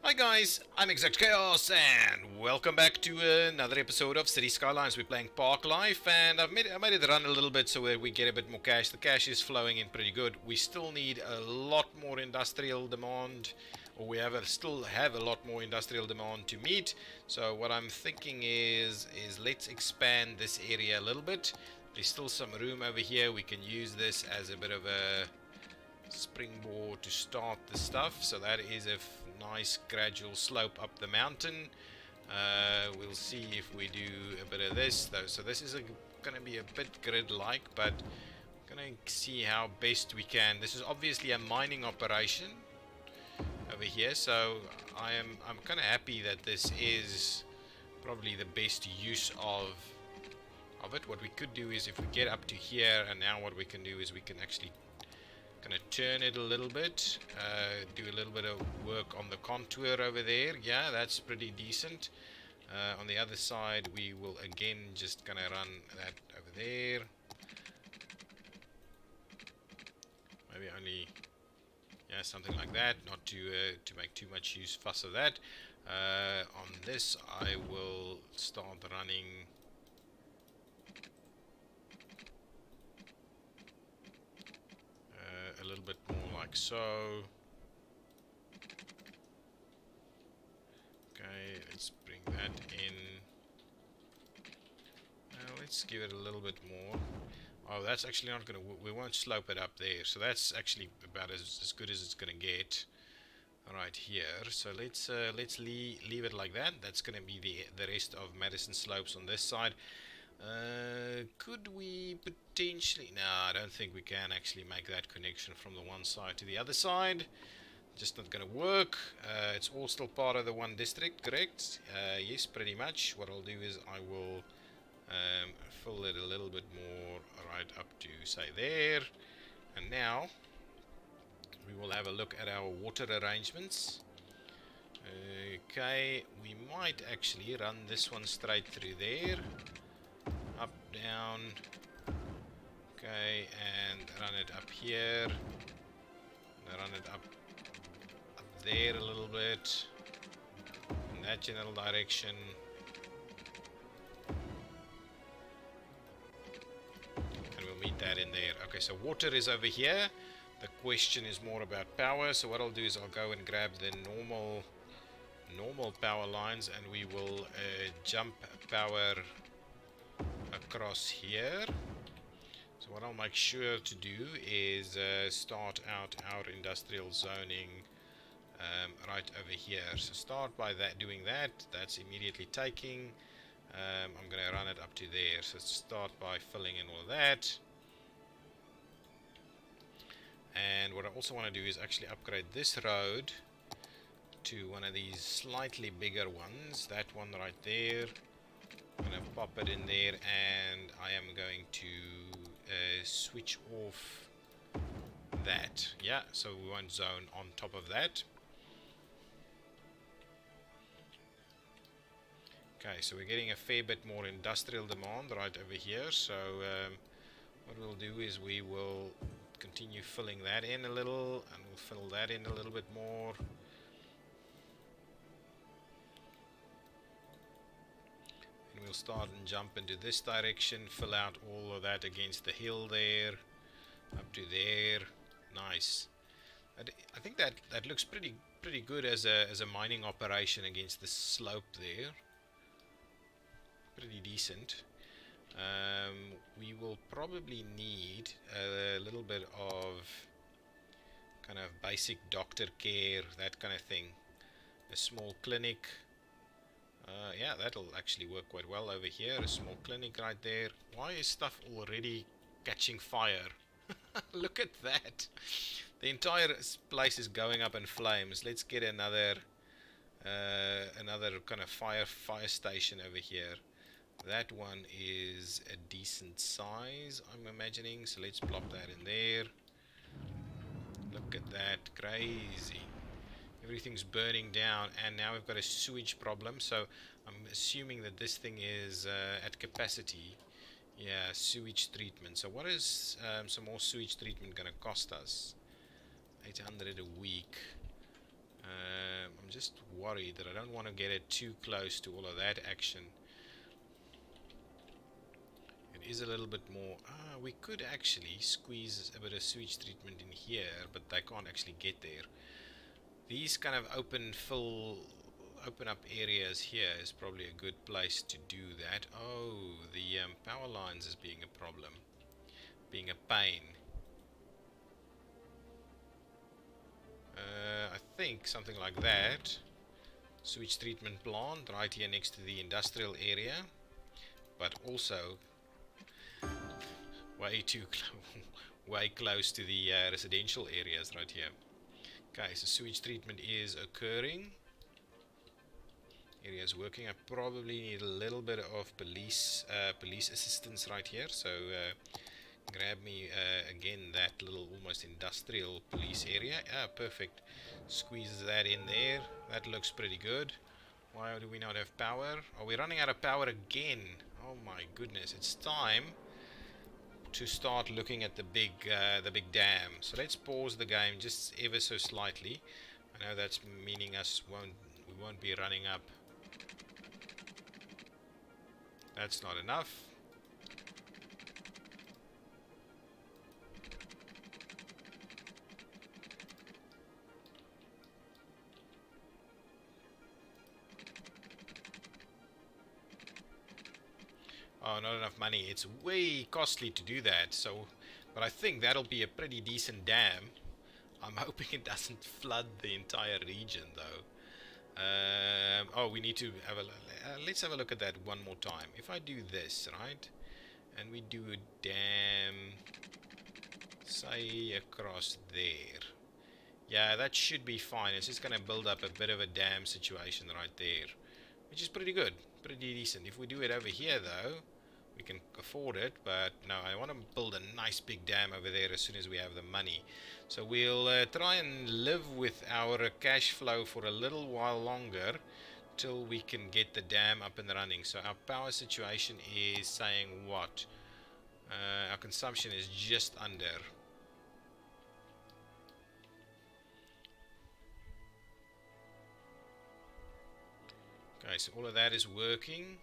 Hi guys, I'm ExactChaos and welcome back to another episode of Cities Skylines. We're playing Parklife and I made it run a little bit so that we get a bit more cash. The cash is flowing in pretty good. We still need a lot more industrial demand, or still have a lot more industrial demand to meet. So what I'm thinking is let's expand this area a little bit. There's still some room over here. We can use this as a bit of a springboard to start the stuff, so that is a nice gradual slope up the mountain. We'll see if we do a bit of this though. So this is going to be a bit grid-like, but going to see how best we can. This is obviously a mining operation over here, so I'm kind of happy that this is probably the best use of it. What we could do is if we get up to here, and now what we can do is we can actually gonna turn it a little bit, do a little bit of work on the contour over there. Yeah, that's pretty decent. On the other side we will again just gonna run that over there. Maybe only, yeah, something like that, not to make too much fuss of that. On this I will start running a little bit more like so. Okay, let's bring that in. Now let's give it a little bit more. Oh, that's actually not gonna, we won't slope it up there, so that's actually about as good as it's gonna get right here. So let's leave it like that. That's gonna be the rest of Madison slopes on this side. Could we potentially... No, I don't think we can actually make that connection from the one side to the other side. Just not going to work. It's all still part of the one district, correct? Yes, pretty much. What I'll do is I will fill it a little bit more right up to, say, there. And now we will have a look at our water arrangements. Okay, we might actually run this one straight through there. Up, down, okay, and run it up here, and run it up there a little bit, in that general direction, and we'll meet that in there. Okay, so water is over here. The question is more about power, so what I'll do is I'll go and grab the normal power lines, and we will jump power across here. So what I'll make sure to do is start out our industrial zoning right over here. So start by doing that. That's immediately taking. I'm going to run it up to there. So start by filling in all of that. And what I also want to do is actually upgrade this road to one of these slightly bigger ones. That one right there. I'm going to pop it in there, and I am going to switch off that. Yeah, so we won't zone on top of that. Okay, so we're getting a fair bit more industrial demand right over here. So what we'll do is we will continue filling that in a little, and we'll fill that in a little bit more. And we'll start and jump into this direction, fill out all of that against the hill there, up to there. Nice. I think that looks pretty good as a mining operation against the slope there. Pretty decent. We will probably need a little bit of kind of basic doctor care, that kind of thing. A small clinic. Yeah, that'll actually work quite well over here. A small clinic right there. Why is stuff already catching fire? Look at that. The entire place is going up in flames. Let's get another kind of fire station over here. That one is a decent size, I'm imagining. So let's plop that in there. Look at that. Crazy. Everything's burning down, and now we've got a sewage problem. So I'm assuming that this thing is at capacity. Yeah, sewage treatment. So what is some more sewage treatment going to cost us? 800 a week. I'm just worried that I don't want to get it too close to all of that action. It is a little bit more. We could actually squeeze a bit of sewage treatment in here, but they can't actually get there. These kind of open up areas here is probably a good place to do that. Oh, the power lines is being a problem, being a pain. I think something like that. Sewage treatment plant right here next to the industrial area, but also way close to the residential areas right here. Okay, so sewage treatment is occurring. Area's working. I probably need a little bit of police assistance right here. So grab me again that little almost industrial police area. Perfect. Squeeze that in there. That looks pretty good. Why do we not have power? Are we running out of power again? Oh my goodness! It's time to start looking at the big dam. So let's pause the game just ever so slightly. I know that's meaning we won't be running up. That's not enough. Oh, not enough money. It's way costly to do that. So, but I think that'll be a pretty decent dam. I'm hoping it doesn't flood the entire region, though. Oh, we need to have a. Let's have a look at that one more time. If I do this, right, and we do a dam, say across there. Yeah, that should be fine. It's just going to build up a bit of a dam situation right there, which is pretty good, pretty decent. If we do it over here, though, we can afford it, but no, I want to build a nice big dam over there as soon as we have the money. So we'll try and live with our cash flow for a little while longer till we can get the dam up and running. So our power situation is saying what? Our consumption is just under. Okay, so all of that is working.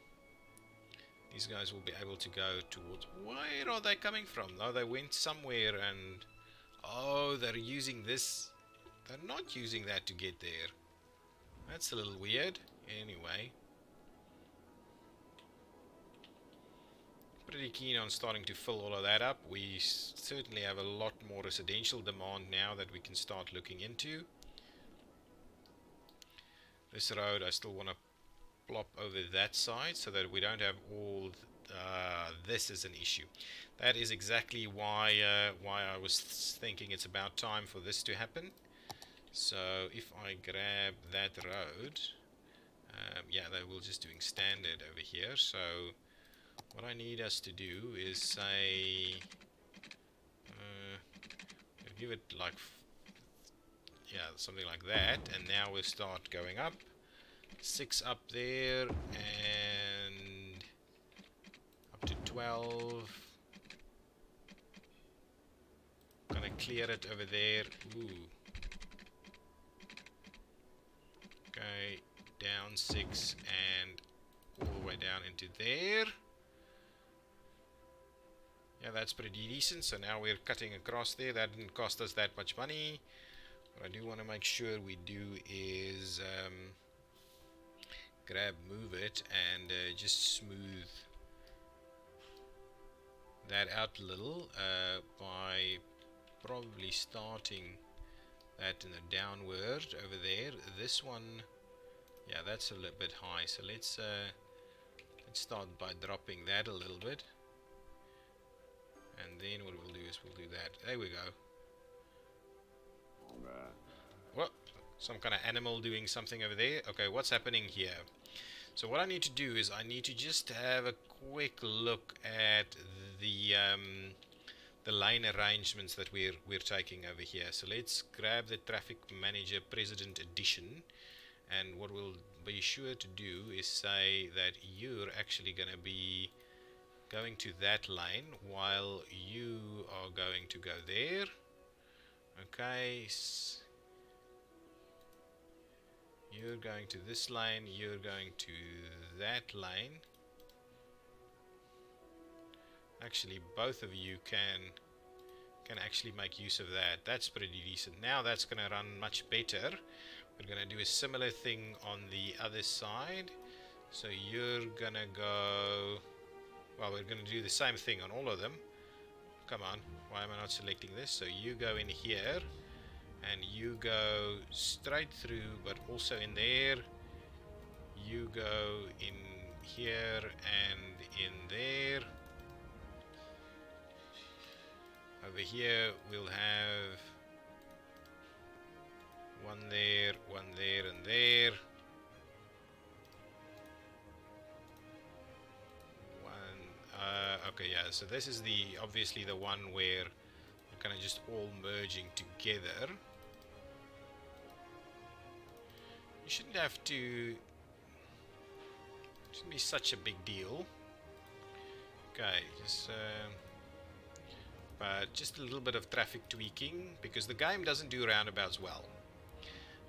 These guys will be able to go towards... Where are they coming from? Oh, they went somewhere and... Oh, they're using this. They're not using that to get there. That's a little weird. Anyway. Pretty keen on starting to fill all of that up. We certainly have a lot more residential demand now that we can start looking into. This road I still want to plop over that side so that we don't have all this is an issue. That is exactly why I was thinking it's about time for this to happen. So if I grab that road, yeah, they were just doing standard over here. So what I need us to do is say give it like something like that, and now we'll start going up. 6 up there and up to 12. Gonna clear it over there. Ooh. Okay, down 6 and all the way down into there. Yeah, that's pretty decent. So now we're cutting across there. That didn't cost us that much money. What I do want to make sure we do is move it and just smooth that out a little by probably starting that in a downward over there. This one, yeah, that's a little bit high, so let's start by dropping that a little bit, and then what we'll do is we'll do that. There we go. What? Some kind of animal doing something over there. Okay, what's happening here? So what I need to do is I need to just have a quick look at the lane arrangements that we're taking over here. So let's grab the Traffic Manager President Edition, and what we'll be sure to do is say that you're actually going to be going to that lane while you are going to go there. Okay. You're going to this lane, you're going to that lane. Actually, both of you can actually make use of that. That's pretty decent. Now that's going to run much better. We're going to do a similar thing on the other side. So you're going to go... Well, we're going to do the same thing on all of them. Come on, why am I not selecting this? So you go in here, and you go straight through, but also in there. You go in here and in there. Over here we'll have one there, and there. Okay, yeah, so this is the obviously the one where we're kind of just all merging together. You shouldn't have to... shouldn't be such a big deal. Okay, just... but just a little bit of traffic tweaking, because the game doesn't do roundabouts well.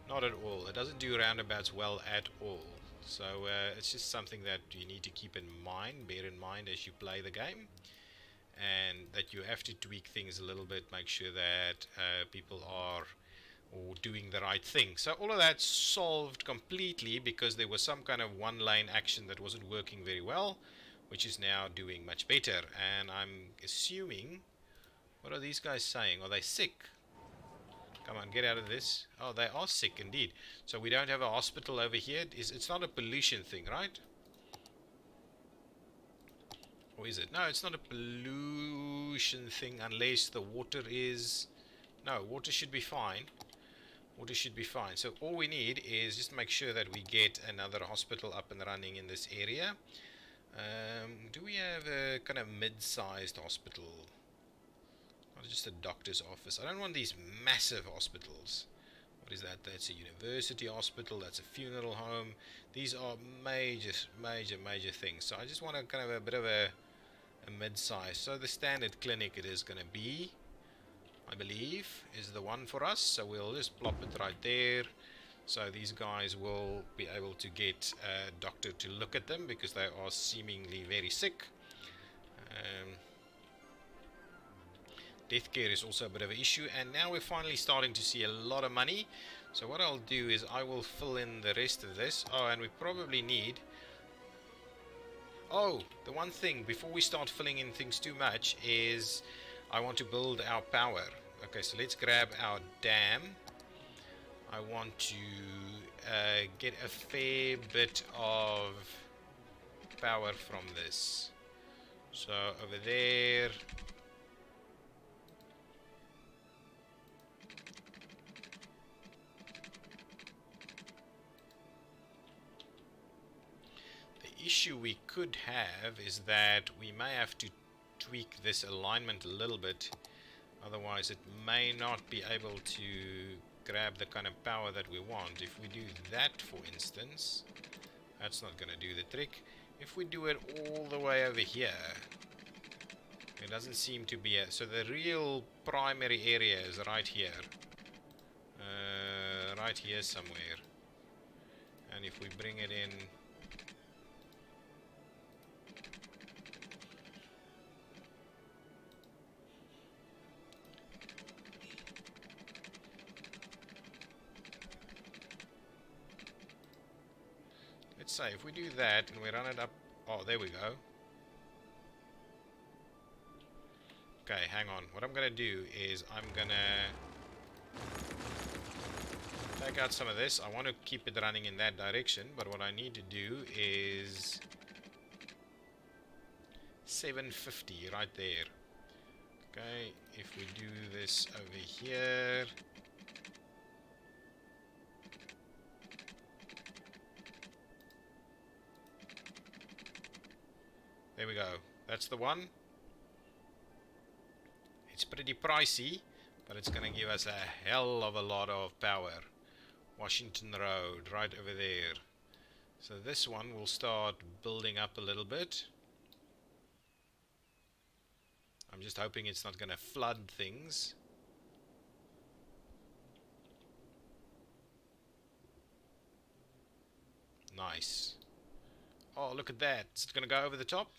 Not at all. It doesn't do roundabouts well at all. So it's just something that you need to keep in mind, bear in mind as you play the game, and that you have to tweak things a little bit, make sure that people are doing the right thing. So all of that's solved completely because there was some kind of one-lane action that wasn't working very well, which is now doing much better. And I'm assuming... What are these guys saying? Are they sick? Come on, get out of this. Oh, they are sick indeed. So we don't have a hospital over here. It's not a pollution thing, right? Or is it? No, it's not a pollution thing unless the water is... No, water should be fine. Water should be fine. So all we need is just make sure that we get another hospital up and running in this area. Do we have a kind of mid-sized hospital? Not just a doctor's office. I don't want these massive hospitals. What is that? That's a university hospital. That's a funeral home. These are major things. So I just want a kind of a bit of a mid-size. So the standard clinic it is going to be, I believe, is the one for us. So we'll just plop it right there. So these guys will be able to get a doctor to look at them because they are seemingly very sick. Death care is also a bit of an issue, and now we're finally starting to see a lot of money. So what I'll do is I will fill in the rest of this. Oh, and we probably need... Oh, the one thing before we start filling in things too much is I want to build our power. Okay, so let's grab our dam. I want to get a fair bit of power from this. So over there... issue we could have is that we may have to tweak this alignment a little bit, otherwise it may not be able to grab the kind of power that we want. If we do that, for instance, that's not going to do the trick. If we do it all the way over here, it doesn't seem to be a... So the real primary area is right here. Right here somewhere. And if we bring it in... Say if we do that and we run it up, oh, there we go. Okay, hang on. What I'm gonna do is I'm gonna take out some of this. I want to keep it running in that direction, but what I need to do is 750 right there. Okay, if we do this over here, there we go. That's the one. It's pretty pricey, but it's going to give us a hell of a lot of power. Washington Road, right over there. So this one will start building up a little bit. I'm just hoping it's not going to flood things. Nice. Oh, look at that. Is it going to go over the top?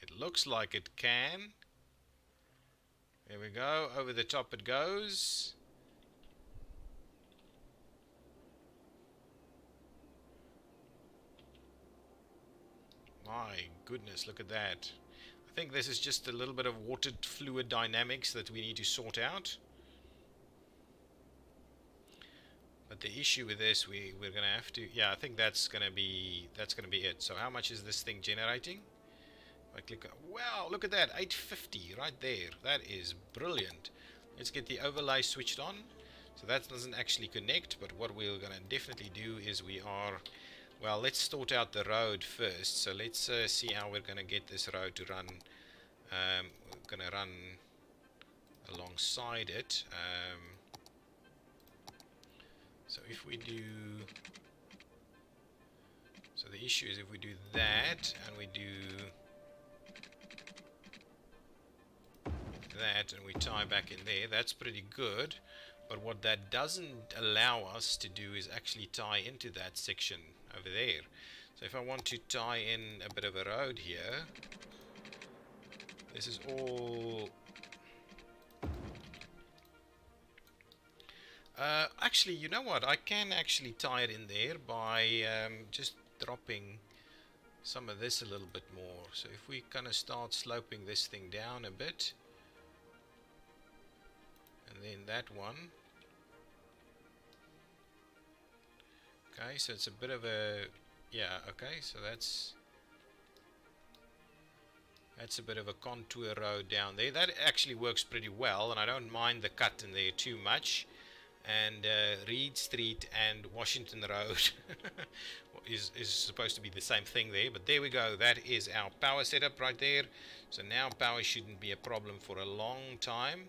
It looks like it can. There we go. Over the top it goes. My goodness, look at that. I think this is just a little bit of water fluid dynamics that we need to sort out. But the issue with this, we're gonna have to, yeah, I think that's gonna be it. So how much is this thing generating? If I click, wow, look at that, 850 right there. That is brilliant. Let's get the overlay switched on. So that doesn't actually connect, but what we're gonna definitely do is well, let's sort out the road first. So let's see how we're gonna get this road to run. We're gonna run alongside it. So if we do, so the issue is if we do that and we do that and we tie back in there, that's pretty good. But what that doesn't allow us to do is actually tie into that section over there. So if I want to tie in a bit of a road here, this is all actually, you know what? I can actually tie it in there by just dropping some of this a little bit more. So if we kind of start sloping this thing down a bit, and then that one. Okay, so it's a bit of a, yeah, okay, so that's a bit of a contour road down there. That actually works pretty well, and I don't mind the cut in there too much. And Reed Street and Washington Road is supposed to be the same thing there, but there we go. That is our power setup right there. So now power shouldn't be a problem for a long time.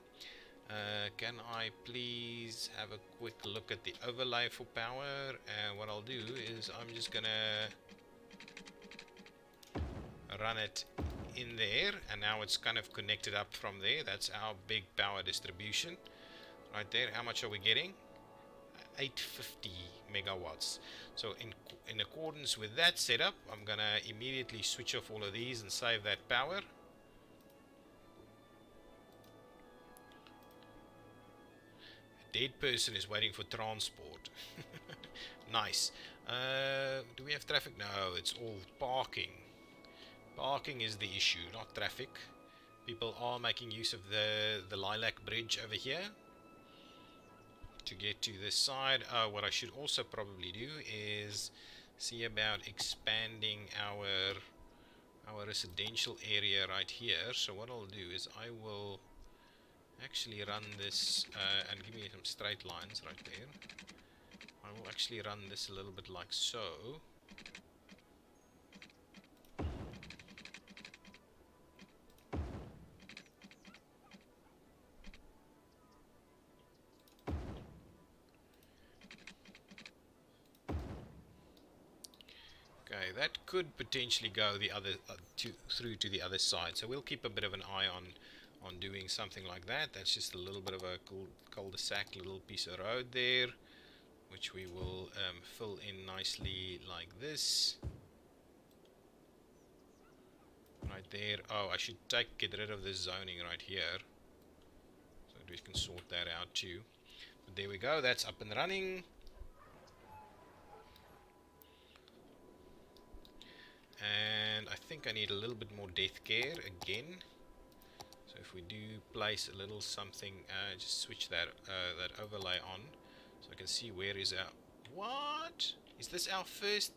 Can I please have a quick look at the overlay for power? And what I'll do is I'm just gonna run it in there, and now it's kind of connected up from there. That's our big power distribution right there. How much are we getting? 850 megawatts. So in accordance with that setup, I'm gonna immediately switch off all of these and save that power. A dead person is waiting for transport. Nice. Do we have traffic? No, it's all parking. Parking is the issue, not traffic. People are making use of the Lilac Bridge over here to get to this side. What I should also probably do is see about expanding our residential area right here. So what I'll do is I will actually run this and give me some straight lines right there. I will actually run this a little bit like so. Okay, that could potentially go the other through to the other side. So we'll keep a bit of an eye on doing something like that. That's just a little bit of a cul-de-sac, little piece of road there, which we will fill in nicely like this. Right there. Oh, I should get rid of this zoning right here, so that we can sort that out too. But there we go. That's up and running. And I think I need a little bit more death care again. So if we do place a little something, just switch that overlay on, so I can see where is our. What is this? Our first?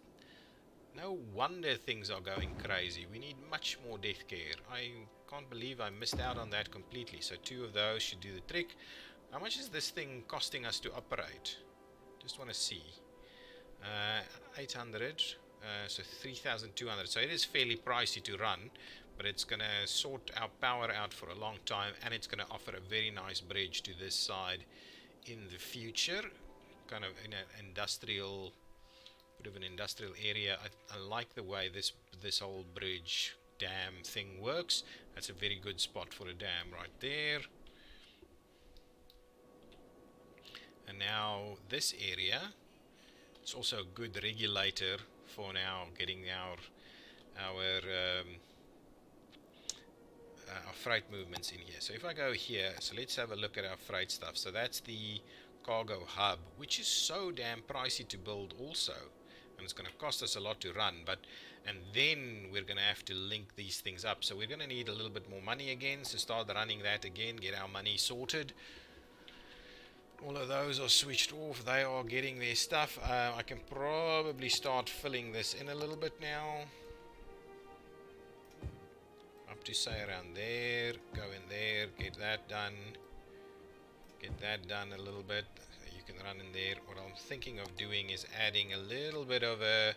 No wonder things are going crazy. We need much more death care. I can't believe I missed out on that completely. So 2 of those should do the trick. How much is this thing costing us to operate? Just want to see. 800. So 3,200. So it is fairly pricey to run, but it's going to sort our power out for a long time, and it's going to offer a very nice bridge to this side in the future, kind of in an industrial, bit of an industrial area. I like the way this whole bridge dam thing works. That's a very good spot for a dam right there. And now this area, It's also a good regulator for now getting our freight movements in here. So if I go here, so let's have a look at our freight stuff. So that's the cargo hub, which is so damn pricey to build also, and it's going to cost us a lot to run. And then we're going to have to link these things up, so we're going to need a little bit more money again to start running that again, get our money sorted. All of those are switched off, they are getting their stuff. I can probably start filling this in a little bit now, up to say around there. Go in there, get that done a little bit. You can run in there. What I'm thinking of doing is adding a little bit of a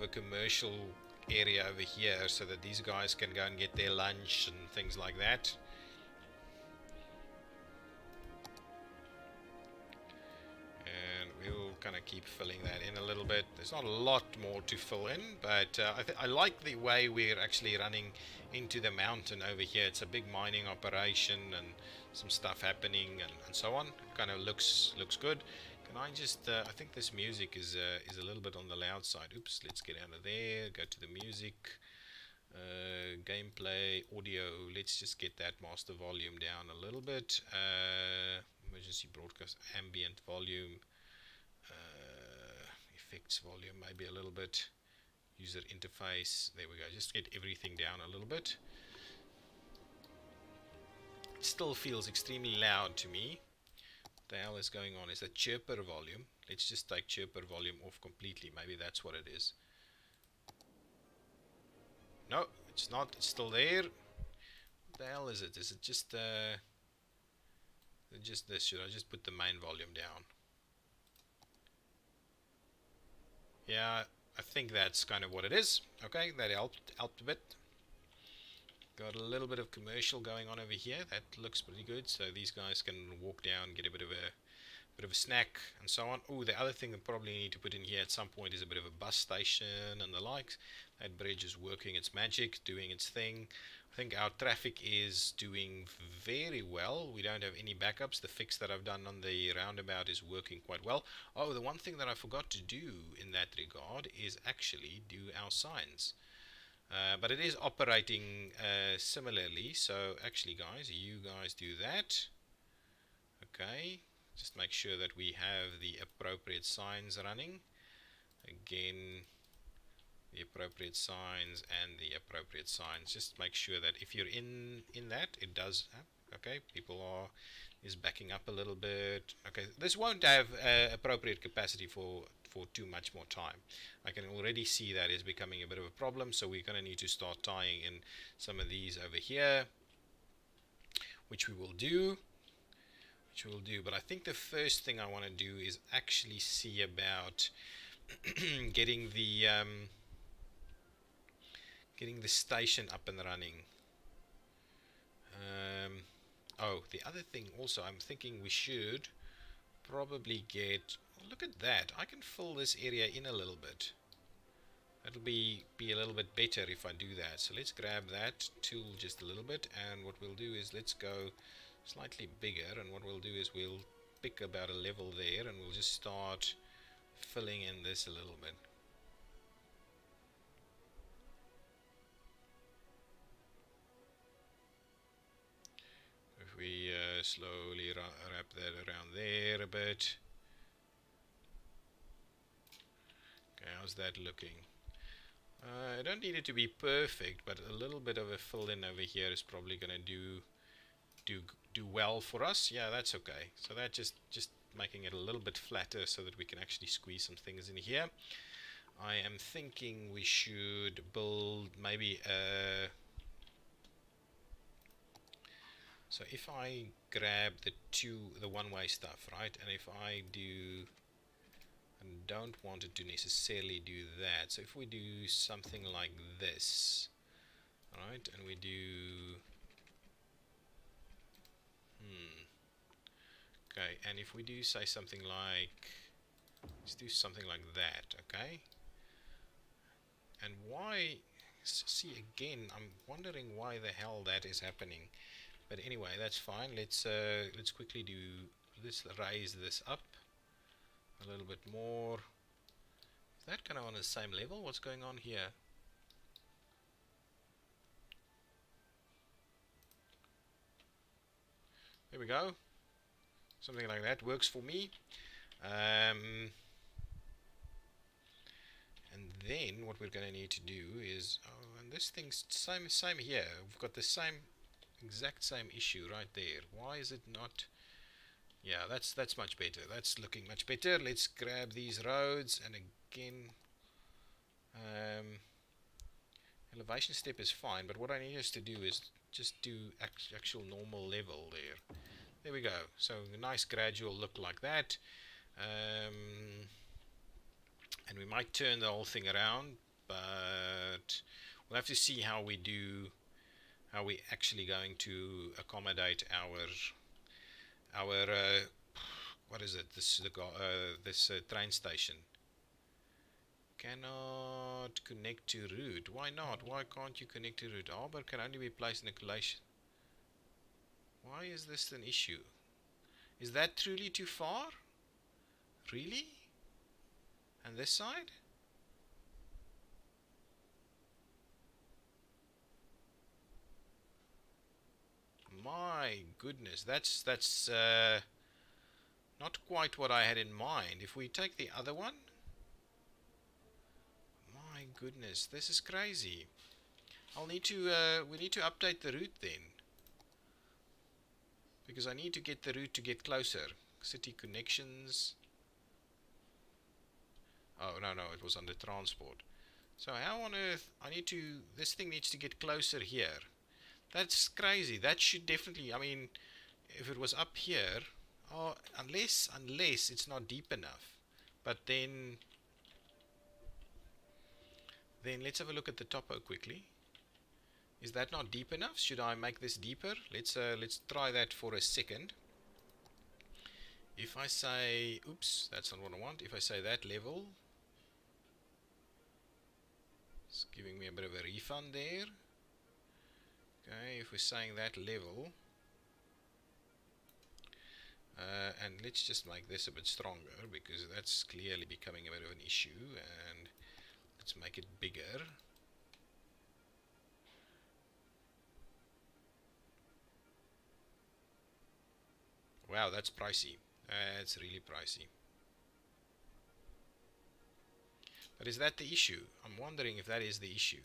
commercial area over here, so that these guys can go and get their lunch and things like that. And we'll kind of keep filling that in a little bit. There's not a lot more to fill in, but I like the way we're actually running into the mountain over here. It's a big mining operation and some stuff happening and so on. Kind of looks good. Can I just I think this music is a little bit on the loud side. Oops, let's get out of there, go to the music, gameplay, audio. Let's just get that master volume down a little bit. Emergency broadcast, ambient volume, effects volume maybe a little bit, user interface, there we go. Just get everything down a little bit. It still feels extremely loud to me. What the hell is going on? Is that chirper volume? Let's just take chirper volume off completely. Maybe that's what it is. No, it's not. It's still there. What the hell is it? Is it just this? Should I just put the main volume down? Yeah, I think that's kind of what it is. Okay, that helped a bit. Got a little bit of commercial going on over here. That looks pretty good. So these guys can walk down, get a bit of a snack and so on. Oh, the other thing I probably need to put in here at some point is a bit of a bus station and the likes. That bridge is working its magic, doing its thing. I think our traffic is doing very well. We don't have any backups. The fix that I've done on the roundabout is working quite well. Oh, the one thing that I forgot to do in that regard is actually do our signs. But it is operating similarly. So actually, guys, you guys do that. Okay. Just make sure that we have the appropriate signs running. Again, the appropriate signs and the appropriate signs. Just make sure that if you're in that, it does. Okay, people is backing up a little bit. Okay, this won't have appropriate capacity for too much more time. I can already see that is becoming a bit of a problem, so we're going to need to start tying in some of these over here, which we will do. But I think the first thing I want to do is actually see about getting the station up and running. Oh, the other thing also, I'm thinking we should probably get, look at that, I can fill this area in a little bit. That'll be a little bit better if I do that. So let's grab that tool just a little bit, and what we'll do is let's go slightly bigger, and what we'll do is we'll pick about a level there, and we'll just start filling in this a little bit. If we slowly wrap that around there a bit. Okay, how's that looking? I don't need it to be perfect, but a little bit of a fill in over here is probably gonna do well for us. Yeah, that's okay. So that just making it a little bit flatter so that we can actually squeeze some things in here. I am thinking we should build maybe a, so if I grab the one-way stuff, right, and if I don't want it to necessarily do that, so if we do something like this, right, and we do okay, and if we do say something like, let's do something like that, okay, and why, see again, I'm wondering why the hell that is happening, but anyway, that's fine. Let's quickly do, let's raise this up A little bit more. Is that kind of on the same level? What's going on here? There we go. Something like that works for me. And then what we're going to need to do is, oh, and this thing's same here. We've got the exact same issue right there. Why is it not? Yeah, that's much better. That's looking much better. Let's grab these roads, and again, elevation step is fine, but what I need us to do is just do actual normal level there. There we go. So a nice gradual look like that. And we might turn the whole thing around, but we'll have to see how we actually going to accommodate our what is it? This train station cannot connect to route. Why not? Why can't you connect to route? Arbor can only be placed in a collation. Why is this an issue? Is that truly too far? Really? And this side? My goodness, that's not quite what I had in mind. If we take the other one, my goodness, this is crazy. We need to update the route then, because I need to get the route to get closer. City connections. Oh, no, it was under transport. So how on earth, this thing needs to get closer here. That's crazy. That should definitely, I mean, if it was up here, oh, unless it's not deep enough. But then let's have a look at the topo quickly. Is that not deep enough? Should I make this deeper? Let's try that for a second. If I say, oops, that's not what I want. If I say that level, it's giving me a bit of a refund there. Okay, if we're saying that level, and let's just make this a bit stronger, because that's clearly becoming a bit of an issue, and let's make it bigger. Wow, that's pricey. That's really pricey. But is that the issue? I'm wondering if that is the issue.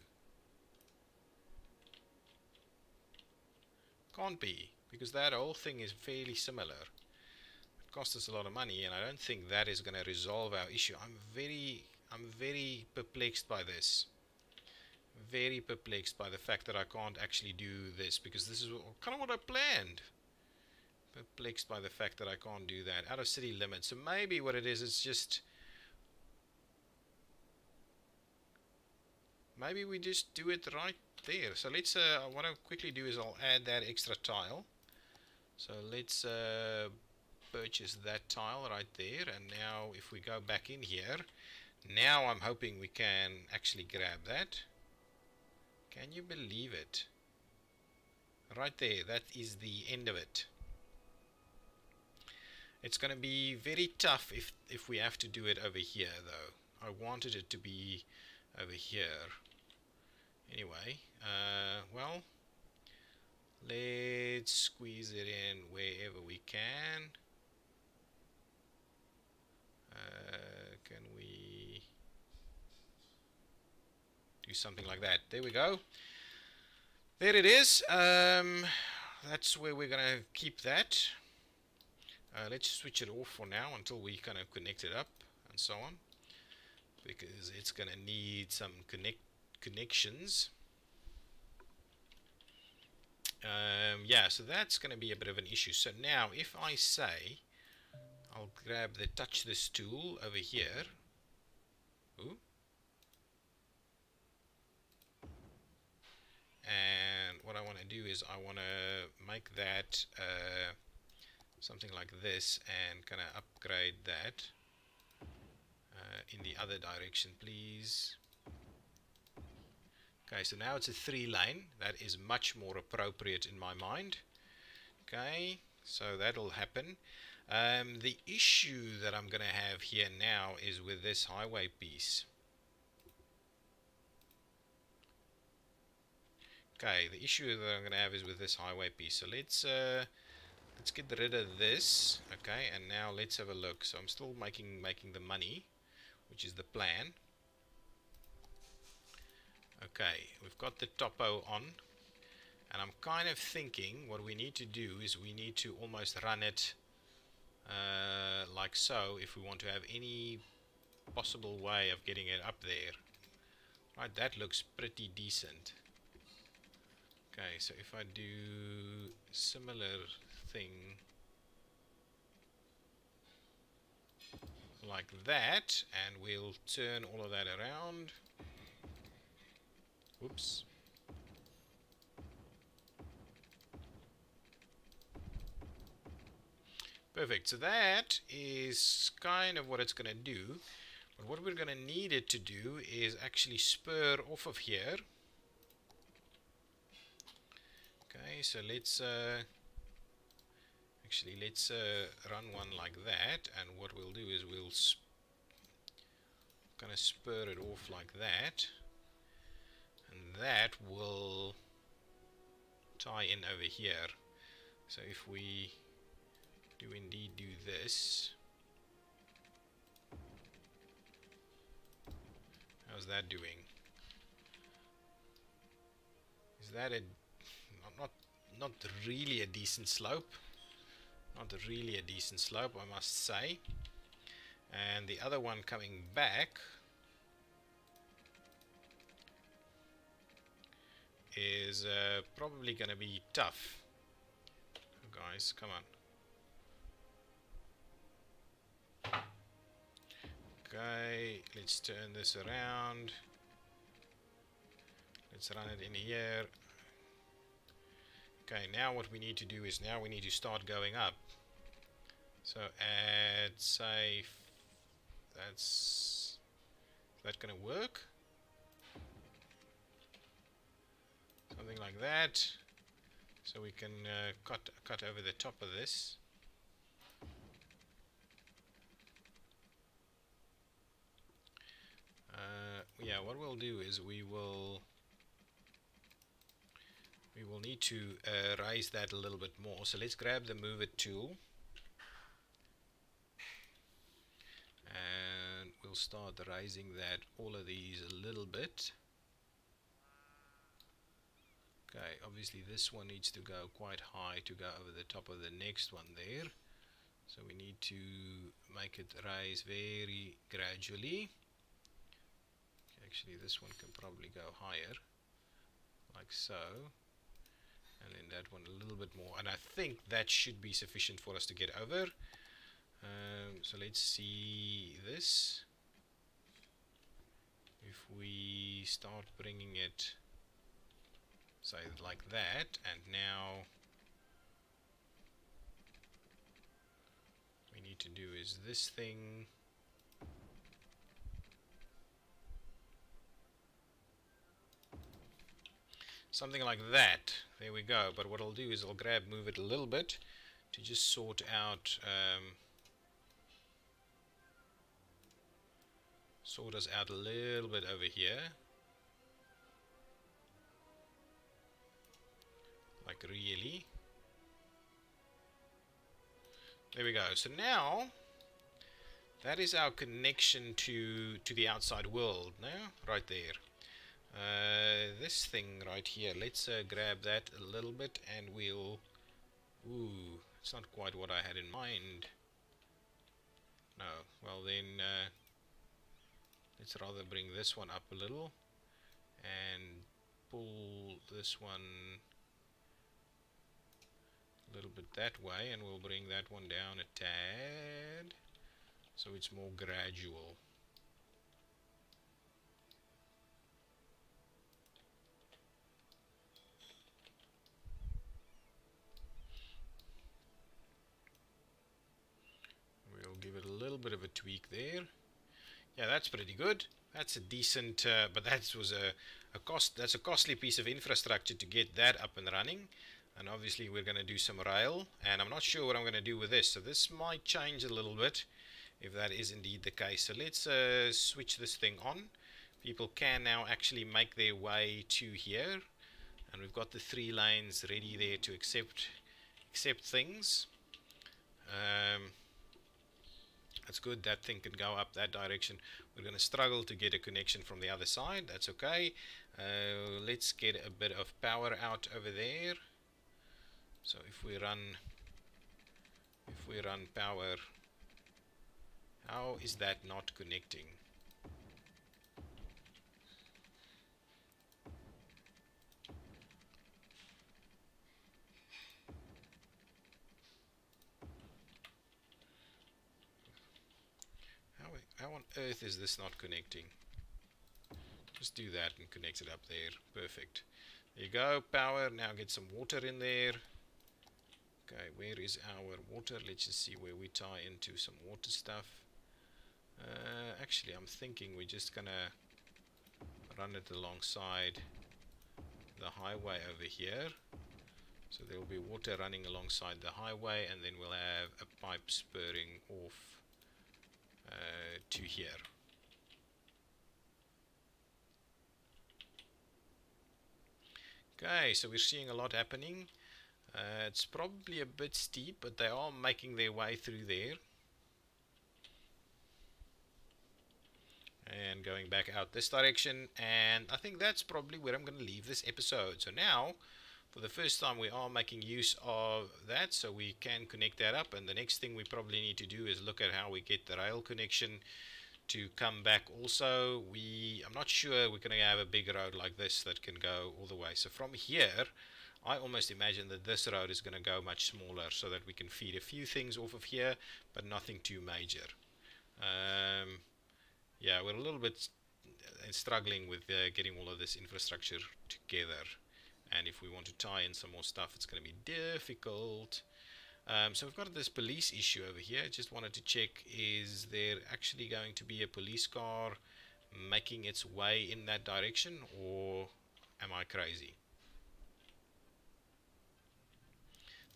Can't be, because that whole thing is fairly similar. It cost us a lot of money, and I don't think that is going to resolve our issue. I'm very perplexed by this. Very perplexed by the fact that I can't actually do this, because this is kind of what I planned. Perplexed by the fact that I can't do that. Out of city limits. So maybe what it is, it's just, maybe we just do it right there. So let's, what I'll quickly do is I'll add that extra tile. So let's purchase that tile right there. And now if we go back in here, now I'm hoping we can actually grab that. Can you believe it? Right there, that is the end of it. It's going to be very tough if we have to do it over here, though. I wanted it to be over here. Anyway, well, let's squeeze it in wherever we can. Can we do something like that? There we go. There it is. That's where we're going to keep that. Let's switch it off for now until we kind of connect it up and so on, because it's going to need some connections. Yeah, so that's going to be a bit of an issue. So now if I say, I'll grab the touch this tool over here. Ooh. And what I want to do is I want to make that something like this, and kind of upgrade that in the other direction, please. Okay, so now it's a 3-lane. That is much more appropriate in my mind. Okay, so that'll happen. The issue that I'm going to have here now is with this highway piece. Okay, the issue that I'm going to have is with this highway piece. So let's get rid of this. Okay, and now let's have a look. So I'm still making the money, which is the plan. Okay, we've got the topo on, and I'm kind of thinking what we need to do is we need to almost run it like so if we want to have any possible way of getting it up there. Right, that looks pretty decent. Okay, so if I do similar thing like that, and we'll turn all of that around. Whoops. Perfect, so that is kind of what it's going to do. But what we're going to need it to do is actually spur off of here. Okay, so let's run one like that, and what we'll do is we'll kind of spur it off like that, and that will tie in over here. So if we do indeed do this, how's that doing? Is that a not really a decent slope? Not really a decent slope, I must say. And the other one coming back is probably going to be tough. Guys, come on. Okay, let's turn this around. Let's run it in here. Okay, now what we need to do is now we need to start going up. So add, say, is that going to work? Something like that. So we can cut over the top of this. Yeah, what we'll do is we will need to raise that a little bit more. So let's grab the move it tool, and we'll start raising that, all of these, a little bit. Okay, obviously this one needs to go quite high to go over the top of the next one there. So we need to make it rise very gradually. Actually, this one can probably go higher, like so. And then that one a little bit more, and I think that should be sufficient for us to get over. So let's see this. If we start bringing it, say, like that, and now we need to do is this thing. Something like that. There we go. But what I'll do is I'll move it a little bit to just sort out, sort us out a little bit over here. Like really. There we go. So now that is our connection to the outside world now, right there. This thing right here, let's grab that a little bit, and we'll... Ooh, it's not quite what I had in mind. No, well then, let's rather bring this one up a little, and pull this one a little bit that way, and we'll bring that one down a tad, so it's more gradual. Give it a little bit of a tweak there. Yeah, that's pretty good. That's a decent, but that was a costly piece of infrastructure to get that up and running. And obviously we're going to do some rail, and I'm not sure what I'm going to do with this, so this might change a little bit if that is indeed the case. So let's switch this thing on. People can now actually make their way to here, and we've got the 3 lanes ready there to accept things. That's good. That thing can go up that direction. We're going to struggle to get a connection from the other side. That's okay. Let's get a bit of power out over there. So if we run power, how is that not connecting? How on earth is this not connecting? Just do that and connect it up there. Perfect. There you go. Power. Now get some water in there. Okay, where is our water? Let's just see where we tie into some water stuff. Actually, I'm thinking we're just gonna run it alongside the highway over here. So there will be water running alongside the highway, and then we'll have a pipe spurring off to here. Okay, so we're seeing a lot happening. It's probably a bit steep, but they are making their way through there. And going back out this direction, and I think that's probably where I'm going to leave this episode. So now, for the first time, we are making use of that, so we can connect that up, and the next thing we probably need to do is look at how we get the rail connection to come back also. I'm not sure we're going to have a big road like this that can go all the way. So from here, I almost imagine that this road is going to go much smaller so that we can feed a few things off of here, but nothing too major. Yeah, we're a little bit struggling with getting all of this infrastructure together. And if we want to tie in some more stuff, it's going to be difficult. So we've got this police issue over here. Just wanted to check, is there actually going to be a police car making its way in that direction, or am I crazy?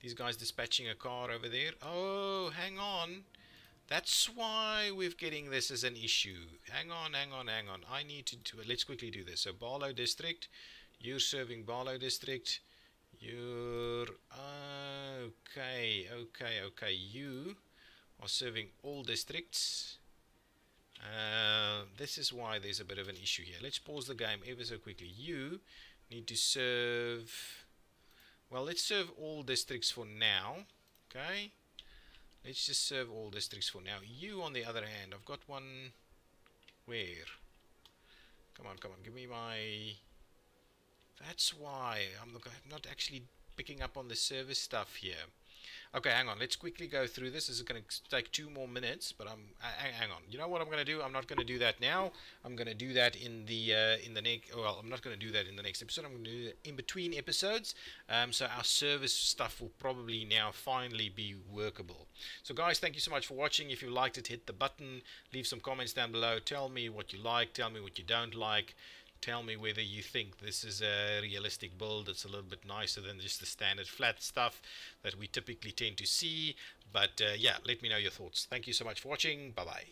These guys dispatching a car over there. Oh, hang on. That's why we're getting this as an issue. Hang on. I need to do it. Let's quickly do this. So Barlow District, you're serving Barlow District. You're okay. You are serving all districts. This is why there's a bit of an issue here. Let's pause the game ever so quickly. You need to serve. Well, let's serve all districts for now. Okay. Let's just serve all districts for now. You, on the other hand, I've got one. Where? Come on. Give me my. That's why I'm not actually picking up on the service stuff here. Okay, hang on. Let's quickly go through this. This is going to take 2 more minutes, but hang on. You know what I'm going to do? I'm not going to do that now. I'm going to do that in the next. Well, I'm not going to do that in the next episode. I'm going to do it in between episodes. So our service stuff will probably now finally be workable. So, guys, thank you so much for watching. If you liked it, hit the button. Leave some comments down below. Tell me what you like. Tell me what you don't like. Tell me whether you think this is a realistic build that's a little bit nicer than just the standard flat stuff that we typically tend to see. But yeah, let me know your thoughts. Thank you so much for watching. Bye bye.